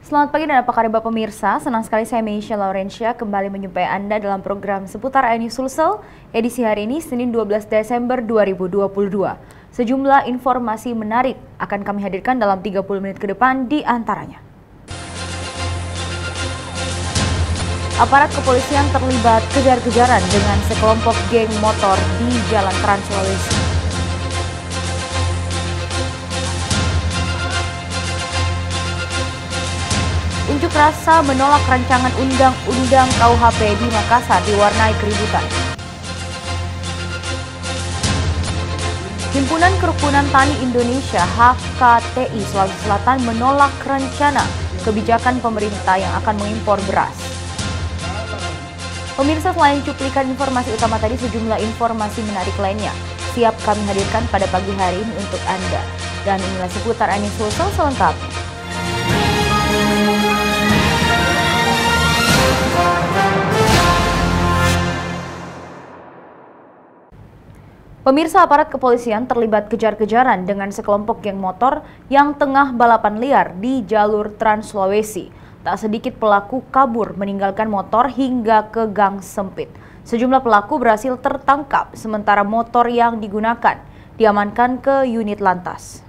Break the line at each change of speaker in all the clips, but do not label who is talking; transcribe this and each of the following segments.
Selamat pagi dan apa kabar pemirsa, senang sekali saya Meisha Laurencia kembali menjumpai Anda dalam program seputar ANI Sulsel edisi hari ini Senin 12 Desember 2022. Sejumlah informasi menarik akan kami hadirkan dalam 30 menit ke depan di antaranya. Aparat kepolisian terlibat kejar-kejaran dengan sekelompok geng motor di Jalan Trans Sulawesi. Unjuk rasa menolak rancangan undang-undang KUHP di Makassar diwarnai keributan. Himpunan Kerukunan Tani Indonesia HKTI Sulawesi Selatan menolak rencana kebijakan pemerintah yang akan mengimpor beras. Pemirsa, selain cuplikan informasi utama tadi, sejumlah informasi menarik lainnya siap kami hadirkan pada pagi hari ini untuk Anda. Dan inilah seputar ANI Sulsel selengkapnya. Pemirsa, aparat kepolisian terlibat kejar-kejaran dengan sekelompok geng motor yang tengah balapan liar di jalur Trans Sulawesi. Tak sedikit pelaku kabur meninggalkan motor hingga ke gang sempit. Sejumlah pelaku berhasil tertangkap, sementara motor yang digunakan diamankan ke unit lantas.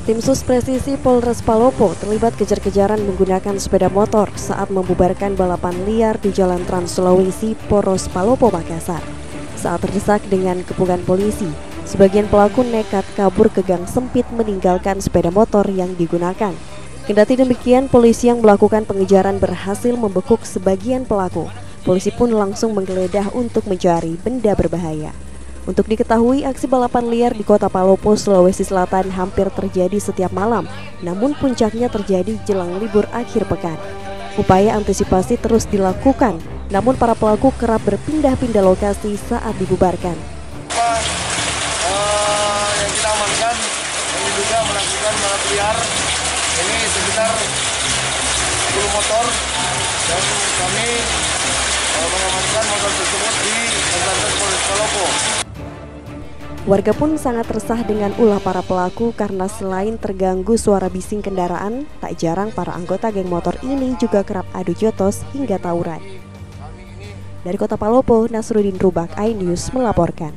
Tim Sus Presisi Polres Palopo terlibat kejar-kejaran menggunakan sepeda motor saat membubarkan balapan liar di Jalan Trans Sulawesi Poros Palopo, Makassar. Saat terdesak dengan kepungan polisi, sebagian pelaku nekat kabur ke gang sempit meninggalkan sepeda motor yang digunakan. Kendati demikian, polisi yang melakukan pengejaran berhasil membekuk sebagian pelaku. Polisi pun langsung menggeledah untuk mencari benda berbahaya. Untuk diketahui, aksi balapan liar di Kota Palopo, Sulawesi Selatan hampir terjadi setiap malam, namun puncaknya terjadi jelang libur akhir pekan. Upaya antisipasi terus dilakukan, namun para pelaku kerap berpindah-pindah lokasi saat dibubarkan.
Yang kita amankan, yang diduga melakukan balap liar, ini sekitar 10 motor, dan kami mengamankan motor tersebut di Lantas Polres Palopo.
Warga pun sangat resah dengan ulah para pelaku karena selain terganggu suara bising kendaraan, tak jarang para anggota geng motor ini juga kerap adu jotos hingga tawuran. Dari Kota Palopo, Nasruddin Rubak, iNews melaporkan.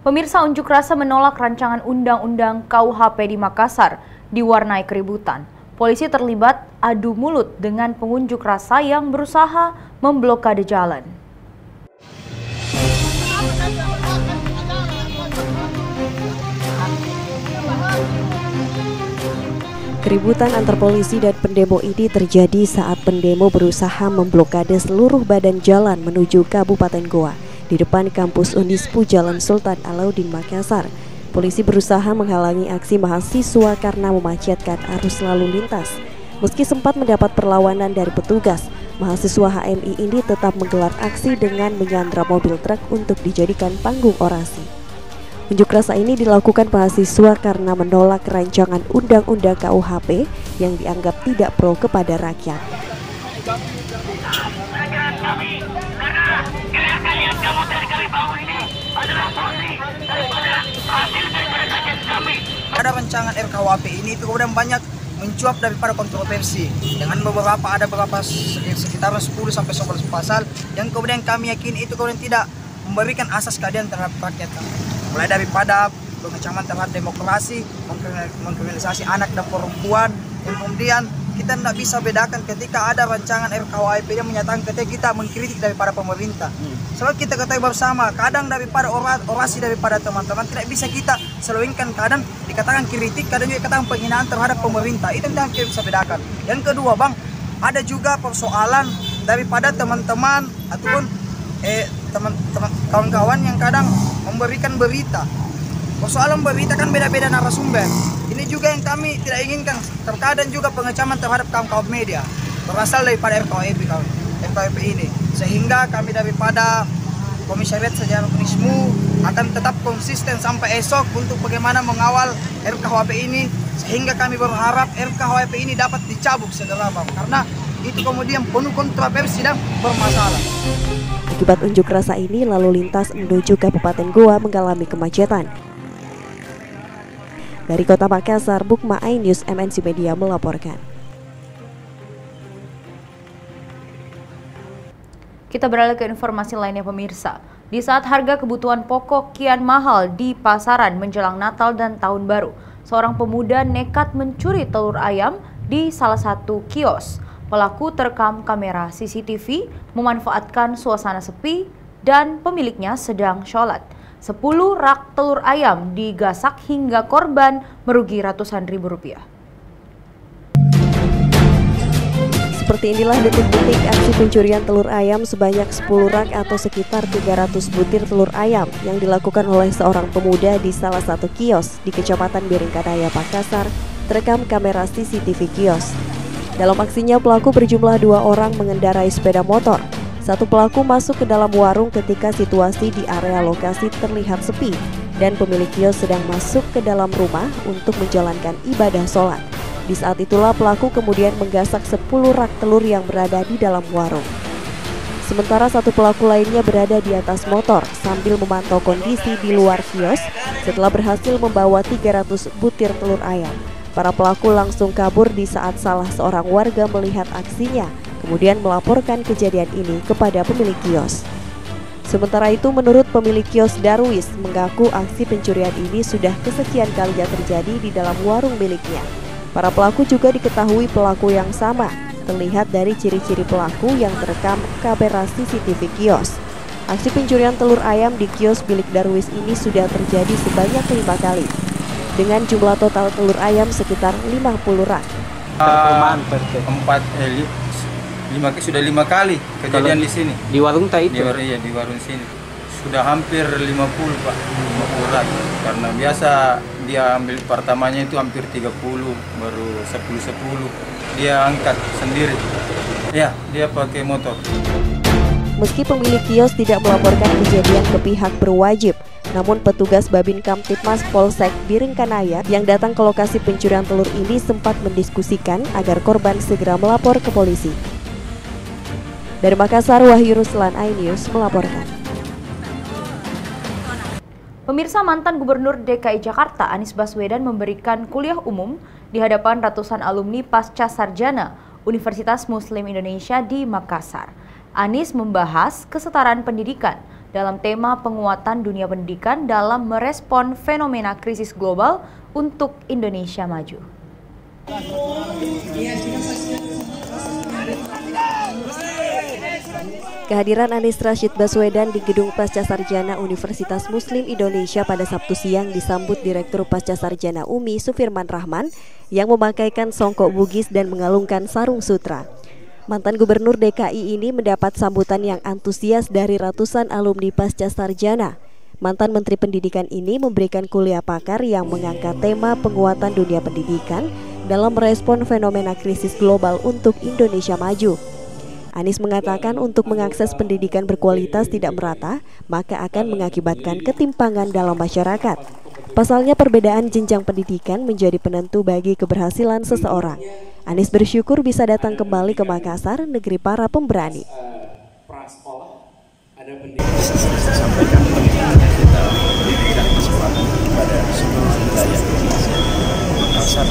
Pemirsa, unjuk rasa menolak rancangan undang-undang KUHP di Makassar diwarnai keributan. Polisi terlibat adu mulut dengan pengunjuk rasa yang berusaha memblokade jalan.
Keributan antar polisi dan pendemo ini terjadi saat pendemo berusaha memblokade seluruh badan jalan menuju Kabupaten Goa di depan kampus Unispu Jalan Sultan Alauddin Makassar. Polisi berusaha menghalangi aksi mahasiswa karena memacetkan arus lalu lintas. Meski sempat mendapat perlawanan dari petugas, mahasiswa HMI ini tetap menggelar aksi dengan menyandra mobil truk untuk dijadikan panggung orasi. Unjuk rasa ini dilakukan mahasiswa karena menolak rancangan undang-undang KUHP yang dianggap tidak pro kepada rakyat.
Ada rancangan RKUHP ini itu kemudian banyak mencuap daripada kontroversi dengan ada beberapa sekitar 10 sampai 11 pasal yang kemudian kami yakin itu kemudian tidak memberikan asas keadilan terhadap rakyat kami. Mulai daripada pengecaman terhadap demokrasi, mengkriminalisasi anak dan perempuan, yang kemudian kita tidak bisa bedakan ketika ada rancangan RKUHP yang menyatakan ketika kita mengkritik daripada pemerintah. Sebab kita ketahui bersama, kadang daripada orasi daripada teman-teman tidak bisa kita selewengkan, kadang dikatakan kritik, kadang juga dikatakan penghinaan terhadap pemerintah. Itu yang kita bisa bedakan. Yang kedua, Bang, ada juga persoalan daripada teman-teman ataupun teman-teman kawan-kawan yang kadang memberikan berita. Persoalan berita kan beda-beda narasumber. Ini juga yang kami tidak inginkan. Terkadang juga pengecaman terhadap kawan-kawan media berasal daripada RKUHP ini. Sehingga kami daripada Komisariat Sejarah Unismu akan tetap konsisten sampai esok untuk bagaimana mengawal RKUHP ini, sehingga kami berharap RKUHP ini dapat dicabut segera, Bang. Karena itu kemudian penuh kontroversi dan bermasalah.
Akibat unjuk rasa ini, lalu lintas menuju Kabupaten Goa mengalami kemacetan. Dari Kota Makassar, Bukma iNews MNC Media melaporkan.
Kita beralih ke informasi lainnya pemirsa. Di saat harga kebutuhan pokok kian mahal di pasaran menjelang Natal dan Tahun Baru, seorang pemuda nekat mencuri telur ayam di salah satu kios. Pelaku terekam kamera CCTV memanfaatkan suasana sepi dan pemiliknya sedang sholat. 10 rak telur ayam digasak hingga korban merugi ratusan ribu rupiah.
Seperti inilah detik-detik aksi pencurian telur ayam sebanyak 10 rak atau sekitar 300 butir telur ayam yang dilakukan oleh seorang pemuda di salah satu kios di Kecamatan Biringkanaya, Makassar, terekam kamera CCTV kios. Dalam aksinya, pelaku berjumlah 2 orang mengendarai sepeda motor. Satu pelaku masuk ke dalam warung ketika situasi di area lokasi terlihat sepi dan pemilik kios sedang masuk ke dalam rumah untuk menjalankan ibadah sholat. Di saat itulah pelaku kemudian menggasak 10 rak telur yang berada di dalam warung. Sementara satu pelaku lainnya berada di atas motor sambil memantau kondisi di luar kios setelah berhasil membawa 300 butir telur ayam. Para pelaku langsung kabur di saat salah seorang warga melihat aksinya, kemudian melaporkan kejadian ini kepada pemilik kios. Sementara itu, menurut pemilik kios Darwis, mengaku aksi pencurian ini sudah kesekian kalinya terjadi di dalam warung miliknya. Para pelaku juga diketahui pelaku yang sama, terlihat dari ciri-ciri pelaku yang terekam kamera CCTV kios. Aksi pencurian telur ayam di kios milik Darwis ini sudah terjadi sebanyak 5 kali. Dengan jumlah total telur ayam sekitar 50 rak.
5 kali kejadian di sini.
Di warung tak itu?
Iya, di warung sini. Sudah hampir 50 Pak, 50 rak. Karena biasa dia ambil pertamanya itu hampir 30, baru 10. Dia angkat sendiri. Ya, dia pakai motor.
Meski pemilik kios tidak melaporkan kejadian ke pihak berwajib, namun petugas Babin Kamtipmas Polsek Biringkanaya yang datang ke lokasi pencurian telur ini sempat mendiskusikan agar korban segera melapor ke polisi. Dari Makassar, Wahyu Ruslan iNews melaporkan.
Pemirsa, mantan Gubernur DKI Jakarta Anies Baswedan memberikan kuliah umum di hadapan ratusan alumni pasca sarjana Universitas Muslim Indonesia di Makassar. Anies membahas kesetaraan pendidikan dalam tema penguatan dunia pendidikan dalam merespon fenomena krisis global untuk Indonesia maju.
Kehadiran Anies Rashid Baswedan di Gedung Pascasarjana Universitas Muslim Indonesia pada Sabtu siang disambut Direktur Pascasarjana UMI Sufirman Rahman yang memakaikan songkok bugis dan mengalungkan sarung sutra. Mantan Gubernur DKI ini mendapat sambutan yang antusias dari ratusan alumni Pascasarjana. Mantan Menteri Pendidikan ini memberikan kuliah pakar yang mengangkat tema penguatan dunia pendidikan dalam merespon fenomena krisis global untuk Indonesia maju. Anies mengatakan untuk mengakses pendidikan berkualitas tidak merata, maka akan mengakibatkan ketimpangan dalam masyarakat. Pasalnya perbedaan jenjang pendidikan menjadi penentu bagi keberhasilan seseorang. Anies bersyukur bisa datang kembali ke Makassar, negeri para pemberani.
Sampaikan pentingnya kita memberikan kesempatan kepada seluruh wilayah Indonesia, Makassar,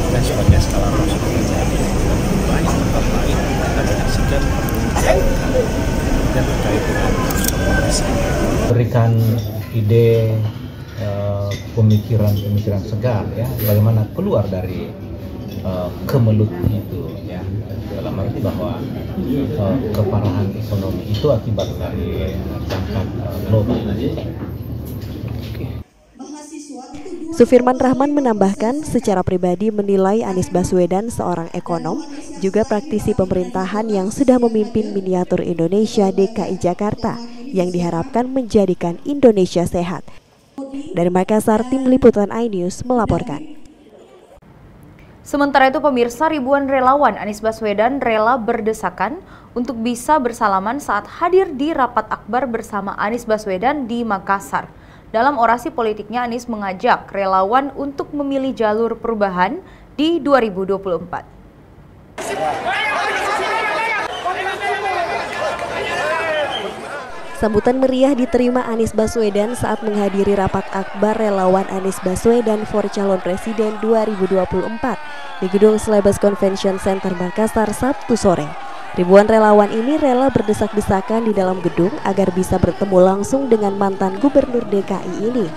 dan sebagai skala terjadi baik tempat lain kita menyaksikan dan terkait dengan transformasi.
Berikan ide pemikiran segar ya, bagaimana keluar dari kemelut itu ya, dalam arti bahwa keparahan ekonomi itu akibat dari jangkar global.
Sufirman Rahman menambahkan secara pribadi menilai Anies Baswedan seorang ekonom, juga praktisi pemerintahan yang sudah memimpin miniatur Indonesia DKI Jakarta yang diharapkan menjadikan Indonesia sehat. Dari Makassar, tim liputan iNews melaporkan.
Sementara itu pemirsa, ribuan relawan Anies Baswedan rela berdesakan untuk bisa bersalaman saat hadir di rapat akbar bersama Anies Baswedan di Makassar. Dalam orasi politiknya, Anies mengajak relawan untuk memilih jalur perubahan di 2024.
Sambutan meriah diterima Anies Baswedan saat menghadiri rapat akbar relawan Anies Baswedan for calon presiden 2024 di Gedung Celebes Convention Center Makassar Sabtu sore. Ribuan relawan ini rela berdesak-desakan di dalam gedung agar bisa bertemu langsung dengan mantan gubernur DKI ini.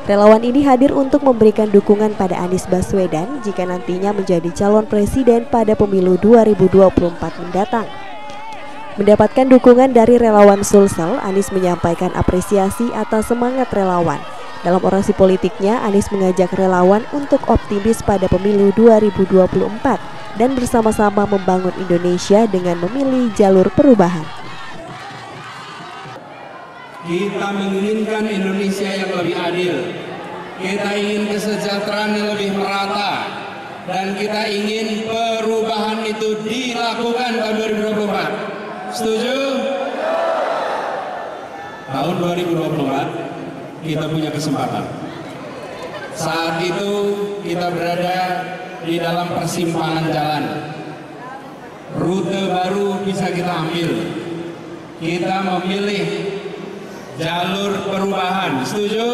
Relawan ini hadir untuk memberikan dukungan pada Anies Baswedan jika nantinya menjadi calon presiden pada pemilu 2024 mendatang. Mendapatkan dukungan dari relawan Sulsel, Anies menyampaikan apresiasi atas semangat relawan. Dalam orasi politiknya, Anies mengajak relawan untuk optimis pada pemilu 2024 dan bersama-sama membangun Indonesia dengan memilih jalur perubahan.
Kita menginginkan Indonesia yang lebih adil. Kita ingin kesejahteraan yang lebih merata. Dan kita ingin perubahan itu dilakukan tahun 2024. Setuju? Tahun 2024 kita punya kesempatan. Saat itu kita berada di dalam persimpangan jalan. Rute baru bisa kita ambil. Kita memilih jalur perubahan. Setuju?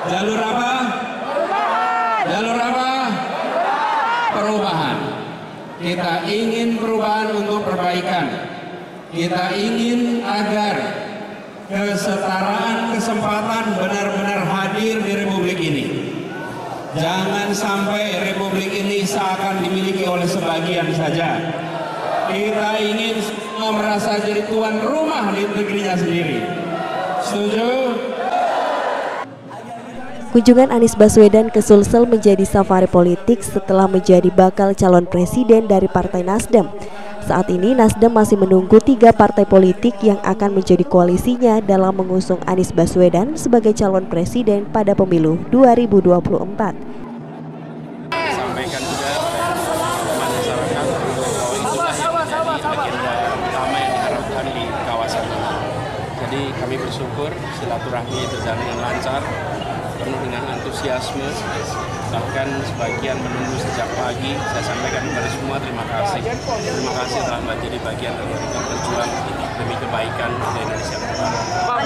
Jalur apa? Jalur apa? Perubahan. Kita ingin perubahan untuk perbaikan. Kita ingin agar kesetaraan kesempatan benar-benar hadir di Republik ini. Jangan sampai Republik ini seakan dimiliki oleh sebagian saja. Kita ingin semua merasa jadi tuan rumah di negerinya sendiri. Setuju?
Kunjungan Anies Baswedan ke Sulsel menjadi safari politik setelah menjadi bakal calon presiden dari Partai Nasdem. Saat ini Nasdem masih menunggu 3 partai politik yang akan menjadi koalisinya dalam mengusung Anies Baswedan sebagai calon presiden pada pemilu 2024.
Sampaikan juga masyarakat bahwa itulah yang menjadi agenda utama yang diharapkan di kawasan ini. Jadi kami bersyukur silaturahmi berjalan dengan lancar, penuh dengan antusiasme, bahkan sebagian menunggu sejak pagi. Saya sampaikan kepada semua terima kasih telah menjadi bagian dari berjuang demi kebaikan untuk Indonesia ke depan.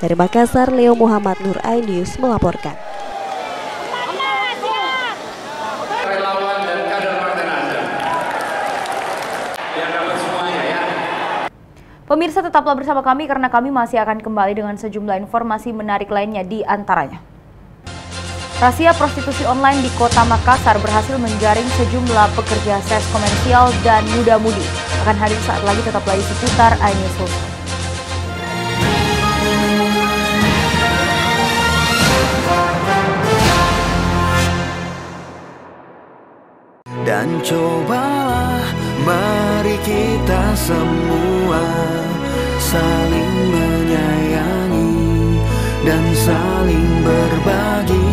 Dari Makassar, Leo Muhammad Nur iNews melaporkan.
Relawan dan kader Partai Nasdem yang dapat semuanya ya.
Pemirsa, tetaplah bersama kami karena kami masih akan kembali dengan sejumlah informasi menarik lainnya, di antaranya. Razia prostitusi online di Kota Makassar berhasil menjaring sejumlah pekerja seks komersial dan muda-mudi. Akan hadir saat lagi, tetaplah di seputar iNews.
Dan cobalah mari kita semua saling menyayangi dan saling berbagi,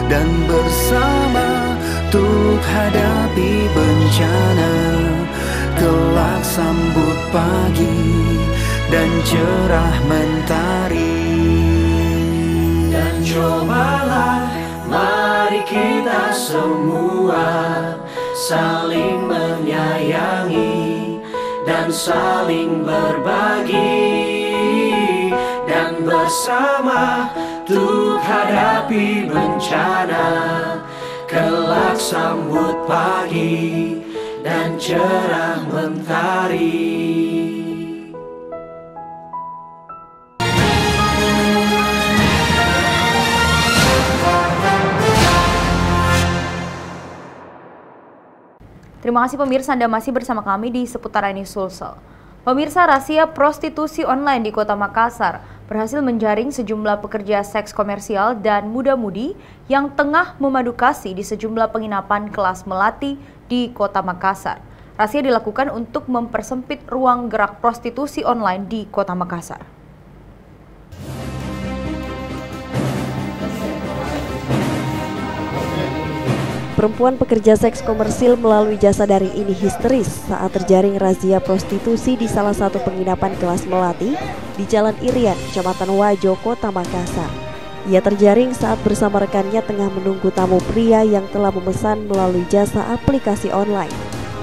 dan bersama untuk hadapi bencana, kelak sambut pagi dan cerah mentari. Dan cobalah mari kita semua saling menyayangi dan saling berbagi, dan bersama untuk hadapi bencana, kelak sambut pagi dan cerah mentari.
Terima kasih pemirsa, Anda masih bersama kami di seputar iNews Sulsel. Pemirsa, razia prostitusi online di Kota Makassar berhasil menjaring sejumlah pekerja seks komersial dan muda-mudi yang tengah memadu kasih di sejumlah penginapan kelas melati di Kota Makassar. Razia dilakukan untuk mempersempit ruang gerak prostitusi online di Kota Makassar.
Perempuan pekerja seks komersil melalui jasa daring ini histeris saat terjaring razia prostitusi di salah satu penginapan kelas melati di Jalan Irian, Kecamatan Wajo, Kota Makassar. Ia terjaring saat bersama rekannya tengah menunggu tamu pria yang telah memesan melalui jasa aplikasi online.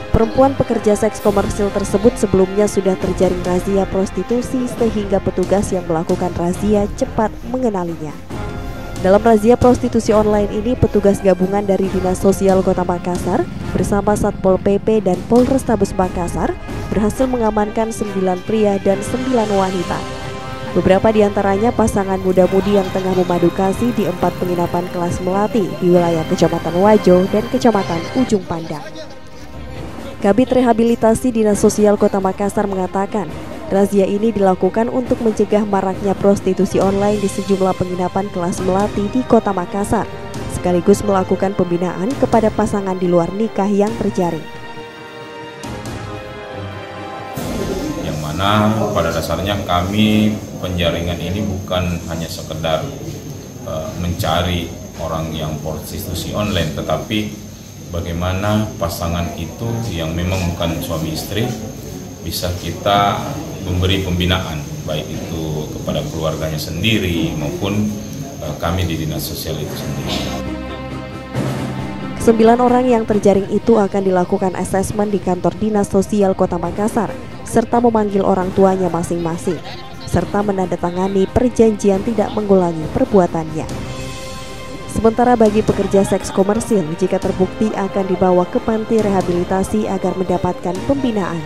Perempuan pekerja seks komersil tersebut sebelumnya sudah terjaring razia prostitusi sehingga petugas yang melakukan razia cepat mengenalinya. Dalam razia prostitusi online ini, petugas gabungan dari Dinas Sosial Kota Makassar bersama Satpol PP dan Polrestabes Makassar berhasil mengamankan 9 pria dan 9 wanita. Beberapa di antaranya pasangan muda-mudi yang tengah memadu kasih di 4 penginapan kelas melati di wilayah Kecamatan Wajo dan Kecamatan Ujung Pandang. Kabid Rehabilitasi Dinas Sosial Kota Makassar mengatakan, razia ini dilakukan untuk mencegah maraknya prostitusi online di sejumlah penginapan kelas melati di Kota Makassar, sekaligus melakukan pembinaan kepada pasangan di luar nikah yang terjaring.
Yang mana pada dasarnya kami penjaringan ini bukan hanya sekedar mencari orang yang prostitusi online, tetapi bagaimana pasangan itu yang memang bukan suami istri bisa kita memberi pembinaan, baik itu kepada keluarganya sendiri maupun kami di Dinas Sosial itu sendiri.
9 orang yang terjaring itu akan dilakukan asesmen di kantor Dinas Sosial Kota Makassar, serta memanggil orang tuanya masing-masing, serta menandatangani perjanjian tidak mengulangi perbuatannya. Sementara bagi pekerja seks komersil, jika terbukti akan dibawa ke panti rehabilitasi agar mendapatkan pembinaan.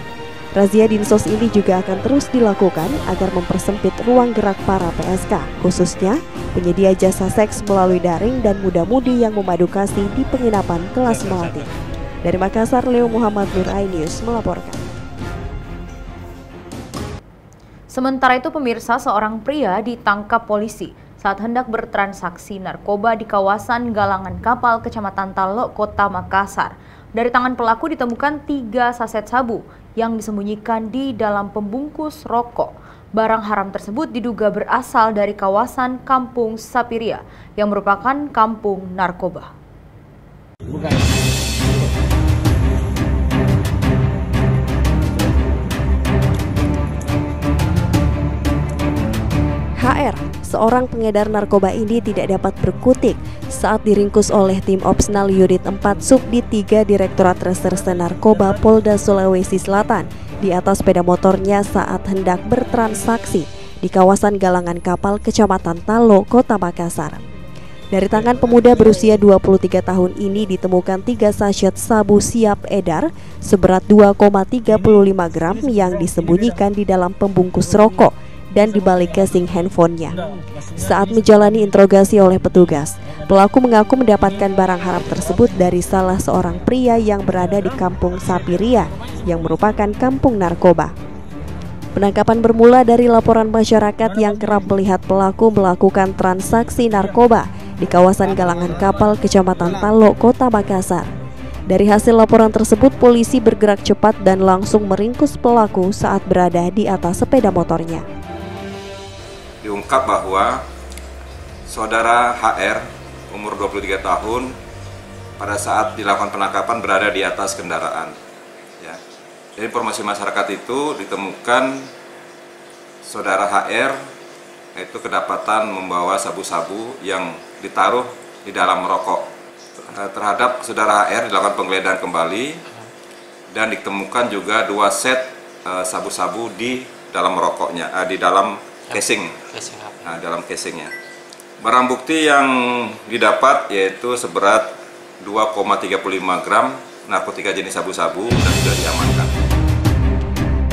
Razia Dinsos ini juga akan terus dilakukan agar mempersempit ruang gerak para PSK, khususnya penyedia jasa seks melalui daring dan muda-mudi yang memadu kasih di penginapan kelas melati. Dari Makassar, Leo Muhammad Nur iNews melaporkan.
Sementara itu pemirsa, seorang pria ditangkap polisi saat hendak bertransaksi narkoba di kawasan Galangan Kapal, Kecamatan Talok, Kota Makassar. Dari tangan pelaku ditemukan 3 saset sabu yang disembunyikan di dalam pembungkus rokok. Barang haram tersebut diduga berasal dari kawasan Kampung Sapiria yang merupakan kampung narkoba.
HR, seorang pengedar narkoba ini tidak dapat berkutik saat diringkus oleh tim Opsnal Unit 4 Subdit 3 Direktorat Reserse Narkoba Polda Sulawesi Selatan di atas sepeda motornya saat hendak bertransaksi di kawasan Galangan Kapal, Kecamatan Talo, Kota Makassar. Dari tangan pemuda berusia 23 tahun ini ditemukan 3 sachet sabu siap edar seberat 2,35 gram yang disembunyikan di dalam pembungkus rokok dan di balik casing handphonenya. Saat menjalani interogasi oleh petugas, pelaku mengaku mendapatkan barang haram tersebut dari salah seorang pria yang berada di Kampung Sapiria yang merupakan kampung narkoba. Penangkapan bermula dari laporan masyarakat yang kerap melihat pelaku melakukan transaksi narkoba di kawasan Galangan Kapal, Kecamatan Talok, Kota Makassar. Dari hasil laporan tersebut, polisi bergerak cepat dan langsung meringkus pelaku saat berada di atas sepeda motornya.
Diungkap bahwa saudara HR umur 23 tahun pada saat dilakukan penangkapan berada di atas kendaraan. Ya. Jadi informasi masyarakat itu ditemukan saudara HR itu kedapatan membawa sabu-sabu yang ditaruh di dalam rokok. Terhadap saudara HR dilakukan penggeledahan kembali dan ditemukan juga 2 set sabu-sabu di dalam rokoknya, di dalam casing, dalam casingnya. Barang bukti yang didapat yaitu seberat 2,35 gram narkotika jenis sabu-sabu dan sudah diamankan.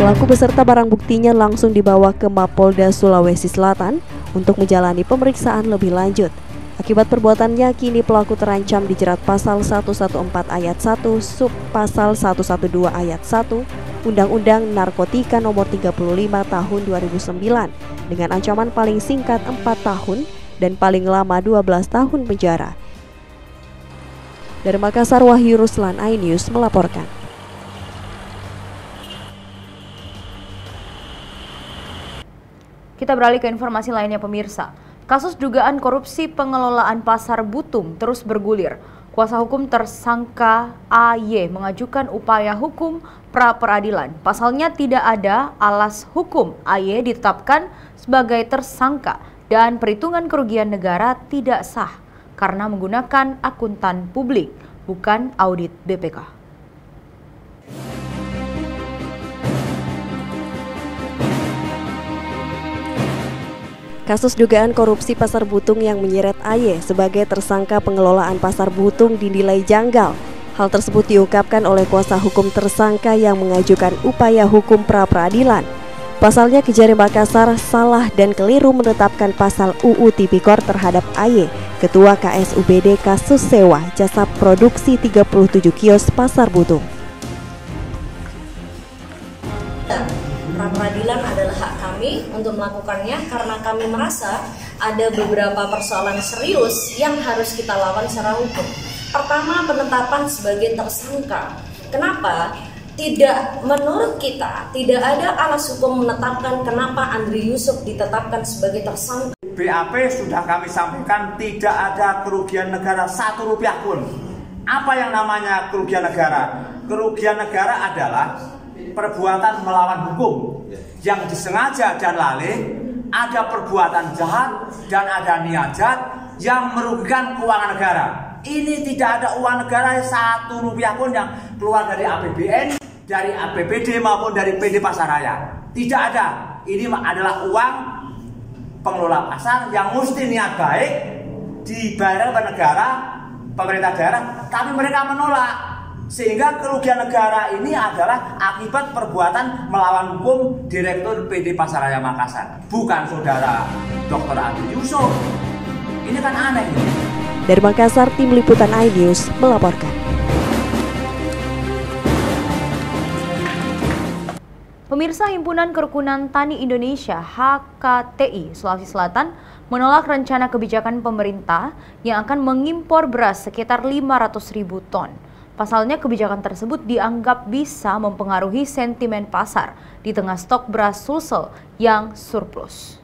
Pelaku beserta barang buktinya langsung dibawa ke Mapolda Sulawesi Selatan untuk menjalani pemeriksaan lebih lanjut. Akibat perbuatannya, kini pelaku terancam dijerat pasal 114 ayat 1, sub pasal 112 ayat 1, Undang-Undang Narkotika Nomor 35 Tahun 2009 dengan ancaman paling singkat 4 tahun dan paling lama 12 tahun penjara. Dari Makassar, Wahyu Ruslan iNews melaporkan.
Kita beralih ke informasi lainnya pemirsa. Kasus dugaan korupsi pengelolaan Pasar Butung terus bergulir. Kuasa hukum tersangka AY mengajukan upaya hukum pra-peradilan. Pasalnya tidak ada alas hukum AY ditetapkan sebagai tersangka dan perhitungan kerugian negara tidak sah karena menggunakan akuntan publik, bukan audit BPK.
Kasus dugaan korupsi Pasar Butung yang menyeret AY sebagai tersangka pengelolaan Pasar Butung dinilai janggal. Hal tersebut diungkapkan oleh kuasa hukum tersangka yang mengajukan upaya hukum pra-peradilan. Pasalnya Kejari Makassar salah dan keliru menetapkan pasal UU Tipikor terhadap AY, Ketua KSUBD kasus sewa jasa produksi 37 kios Pasar Butung.
Pra-peradilan adalah hak kami untuk melakukannya karena kami merasa ada beberapa persoalan serius yang harus kita lawan secara hukum. Pertama, penetapan sebagai tersangka. Kenapa? Menurut kita tidak ada alas hukum menetapkan kenapa Andri Yusuf ditetapkan sebagai tersangka.
BAP sudah kami sampaikan tidak ada kerugian negara 1 rupiah pun. Apa yang namanya kerugian negara? Kerugian negara adalah perbuatan melawan hukum yang disengaja dan lalai, ada perbuatan jahat dan ada niat jahat yang merugikan keuangan negara. Ini tidak ada uang negara 1 rupiah pun yang keluar dari APBN, dari APBD maupun dari PD Pasaraya. Tidak ada. Ini adalah uang pengelola pasar yang mesti niat baik dibayar oleh negara, pemerintah daerah, tapi mereka menolak. Sehingga kerugian negara ini adalah akibat perbuatan melawan hukum Direktur PD Pasaraya Makassar, bukan saudara Dr. Andri Yusuf. Ini kan aneh.
Dari Makassar, Tim Liputan iNews melaporkan.
Pemirsa, Himpunan Kerukunan Tani Indonesia HKTI Sulawesi Selatan menolak rencana kebijakan pemerintah yang akan mengimpor beras sekitar 500.000 ton. Pasalnya kebijakan tersebut dianggap bisa mempengaruhi sentimen pasar di tengah stok beras Sulsel yang surplus.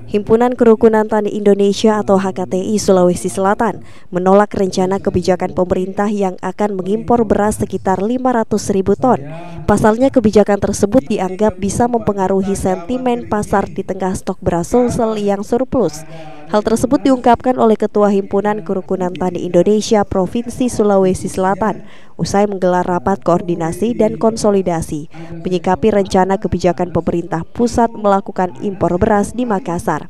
Himpunan Kerukunan Tani Indonesia atau HKTI Sulawesi Selatan menolak rencana kebijakan pemerintah yang akan mengimpor beras sekitar 500.000 ton. Pasalnya kebijakan tersebut dianggap bisa mempengaruhi sentimen pasar di tengah stok beras Sulsel yang surplus. Hal tersebut diungkapkan oleh Ketua Himpunan Kerukunan Tani Indonesia Provinsi Sulawesi Selatan usai menggelar rapat koordinasi dan konsolidasi menyikapi rencana kebijakan pemerintah pusat melakukan impor beras di Makassar.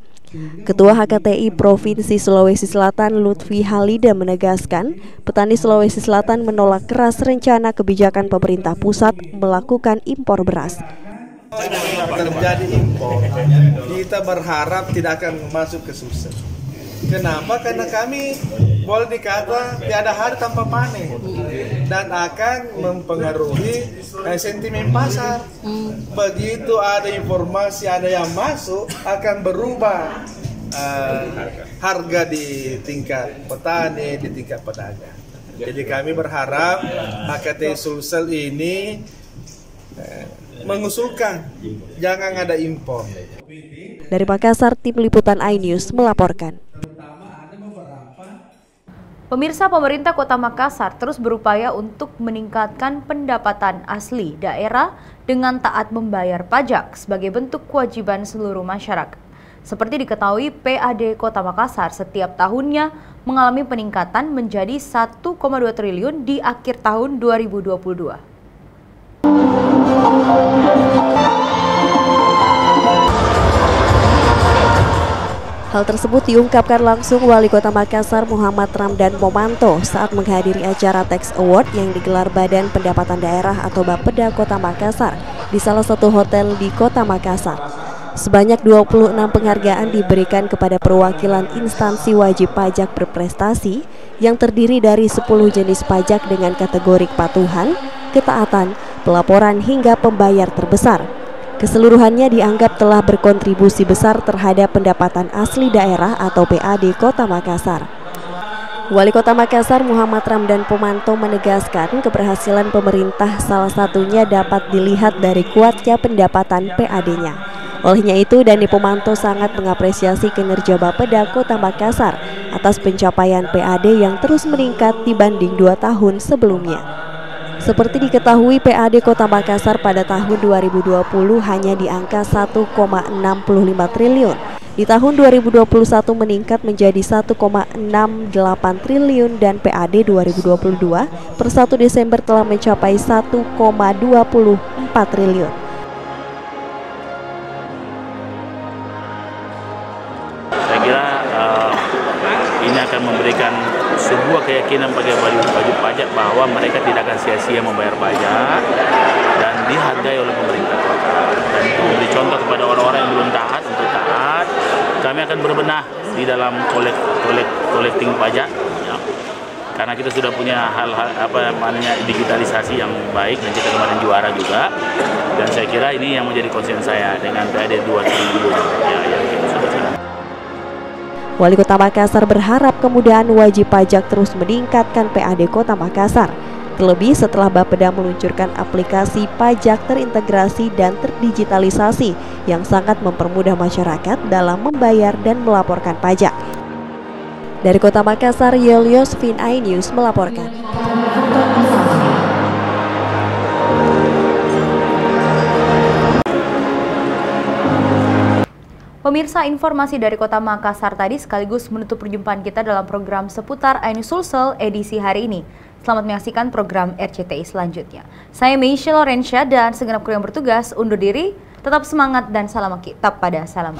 Ketua HKTI Provinsi Sulawesi Selatan Lutfi Halida menegaskan, petani Sulawesi Selatan menolak keras rencana kebijakan pemerintah pusat melakukan impor beras.
Terjadi impor, kita berharap tidak akan masuk ke Sulsel. Kenapa? Karena kami boleh dikata tiada hari tanpa panen dan akan mempengaruhi sentimen pasar. Begitu ada informasi ada yang masuk akan berubah harga di tingkat petani, di tingkat pedagang. Jadi kami berharap HKTI Sulsel ini mengusulkan jangan ada impor.
Dari Makassar, Tim Liputan iNews melaporkan.
Pemirsa, pemerintah Kota Makassar terus berupaya untuk meningkatkan pendapatan asli daerah dengan taat membayar pajak sebagai bentuk kewajiban seluruh masyarakat. Seperti diketahui, PAD Kota Makassar setiap tahunnya mengalami peningkatan menjadi 1,2 triliun di akhir tahun 2022.
Hal tersebut diungkapkan langsung Wali Kota Makassar Muhammad Ramdan Pomanto saat menghadiri acara Tax Award yang digelar Badan Pendapatan Daerah atau Bapeda Kota Makassar di salah satu hotel di Kota Makassar. Sebanyak 26 penghargaan diberikan kepada perwakilan instansi wajib pajak berprestasi yang terdiri dari 10 jenis pajak dengan kategori kepatuhan, ketaatan, pelaporan hingga pembayar terbesar. Keseluruhannya dianggap telah berkontribusi besar terhadap pendapatan asli daerah atau PAD Kota Makassar. Wali Kota Makassar Muhammad Ramdan Pomanto menegaskan keberhasilan pemerintah salah satunya dapat dilihat dari kuatnya pendapatan PAD-nya. Olehnya itu, Dani Pomanto sangat mengapresiasi kinerja Bapeda Kota Makassar atas pencapaian PAD yang terus meningkat dibanding 2 tahun sebelumnya. Seperti diketahui, PAD Kota Makassar pada tahun 2020 hanya di angka 1,65 triliun. Di tahun 2021 meningkat menjadi 1,68 triliun dan PAD 2022 per 1 Desember telah mencapai 1,24 triliun.
Saya kira ini akan memberikan sebuah keyakinan bagi wajib pajak bahwa mereka tidak akan sia-sia membayar pajak dan dihargai oleh pemerintah kota. Dan itu memberi contoh kepada orang-orang yang belum taat untuk taat. Kami akan berbenah di dalam collecting pajak, ya. Karena kita sudah punya hal-hal digitalisasi yang baik dan kita kemarin juara juga. Dan saya kira ini yang menjadi concern saya dengan PAD 2 triliun ya, yang kita sudah.
Wali Kota Makassar berharap kemudahan wajib pajak terus meningkatkan PAD Kota Makassar. Terlebih setelah Bapeda meluncurkan aplikasi pajak terintegrasi dan terdigitalisasi yang sangat mempermudah masyarakat dalam membayar dan melaporkan pajak. Dari Kota Makassar, Yelios Vin iNews melaporkan.
Pemirsa, informasi dari Kota Makassar tadi sekaligus menutup perjumpaan kita dalam program seputar iNews Sulsel edisi hari ini. Selamat menyaksikan program RCTI selanjutnya. Saya Michelle Lorenzia dan segenap kru yang bertugas undur diri. Tetap semangat dan salam kitab pada salam.